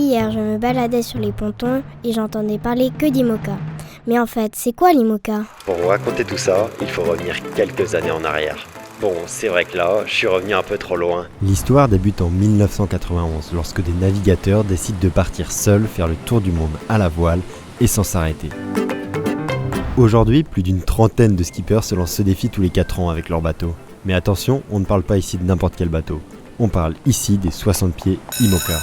Hier, je me baladais sur les pontons et j'entendais parler que d'IMOCA. Mais en fait, c'est quoi l'IMOCA ? Pour vous raconter tout ça, il faut revenir quelques années en arrière. Bon, c'est vrai que là, je suis revenu un peu trop loin. L'histoire débute en 1991, lorsque des navigateurs décident de partir seuls faire le tour du monde à la voile et sans s'arrêter. Aujourd'hui, plus d'une trentaine de skippers se lancent ce défi tous les 4 ans avec leur bateau. Mais attention, on ne parle pas ici de n'importe quel bateau. On parle ici des 60 pieds IMOCA.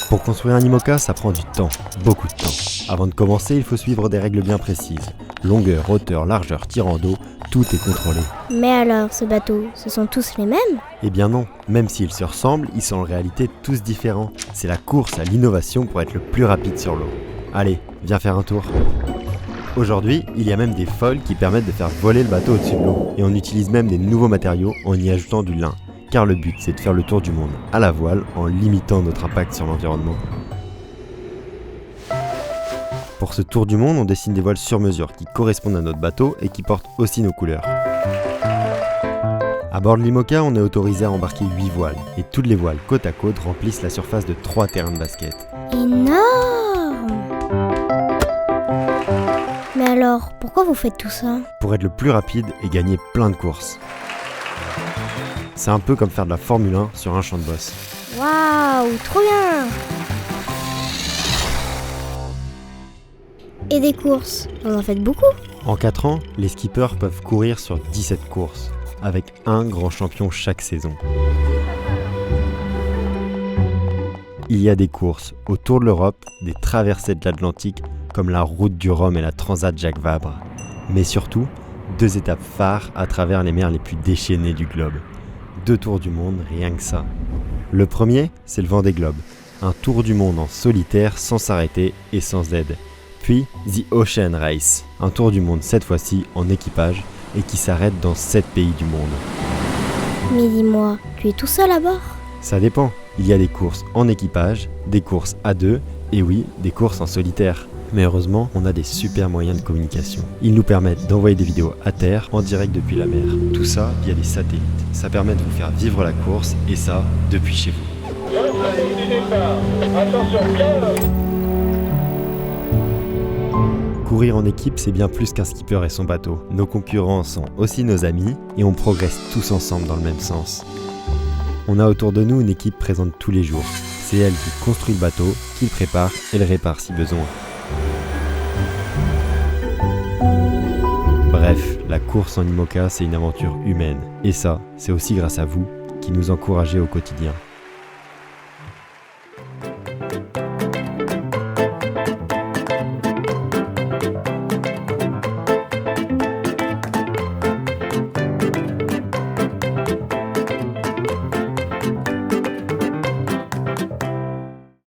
Pour construire un IMOCA, ça prend du temps, beaucoup de temps. Avant de commencer, il faut suivre des règles bien précises. Longueur, hauteur, largeur, tirant d'eau, tout est contrôlé. Mais alors, ce bateau, ce sont tous les mêmes ? Eh bien non, même s'ils se ressemblent, ils sont en réalité tous différents. C'est la course à l'innovation pour être le plus rapide sur l'eau. Allez, viens faire un tour. Aujourd'hui, il y a même des foils qui permettent de faire voler le bateau au-dessus de l'eau. Et on utilise même des nouveaux matériaux en y ajoutant du lin. Car le but, c'est de faire le tour du monde à la voile en limitant notre impact sur l'environnement. Pour ce tour du monde, on dessine des voiles sur mesure qui correspondent à notre bateau et qui portent aussi nos couleurs. À bord de l'IMOCA, on est autorisé à embarquer 8 voiles. Et toutes les voiles côte à côte remplissent la surface de 3 terrains de basket. Énorme ! Mais alors, pourquoi vous faites tout ça ? Pour être le plus rapide et gagner plein de courses. C'est un peu comme faire de la Formule 1 sur un champ de bosse. Waouh, trop bien ! Et des courses, vous en faites beaucoup ? En 4 ans, les skippers peuvent courir sur 17 courses, avec un grand champion chaque saison. Il y a des courses autour de l'Europe, des traversées de l'Atlantique, comme la route du Rhum et la Transat Jacques Vabre. Mais surtout, 2 étapes phares à travers les mers les plus déchaînées du globe. 2 tours du monde, rien que ça. Le premier, c'est le Vendée Globe, un tour du monde en solitaire sans s'arrêter et sans aide. Puis The Ocean Race, un tour du monde cette fois-ci en équipage et qui s'arrête dans 7 pays du monde. Mais dis-moi, tu es tout seul à bord ? Ça dépend, il y a des courses en équipage, des courses à 2 et oui, des courses en solitaire. Mais heureusement, on a des super moyens de communication. Ils nous permettent d'envoyer des vidéos à terre en direct depuis la mer. Tout ça via des satellites. Ça permet de vous faire vivre la course et ça, depuis chez vous. Courir en équipe, c'est bien plus qu'un skipper et son bateau. Nos concurrents sont aussi nos amis et on progresse tous ensemble dans le même sens. On a autour de nous une équipe présente tous les jours. C'est elle qui construit le bateau, qui le prépare et le répare si besoin. Bref, la course en IMOCA, c'est une aventure humaine. Et ça, c'est aussi grâce à vous qui nous encouragez au quotidien.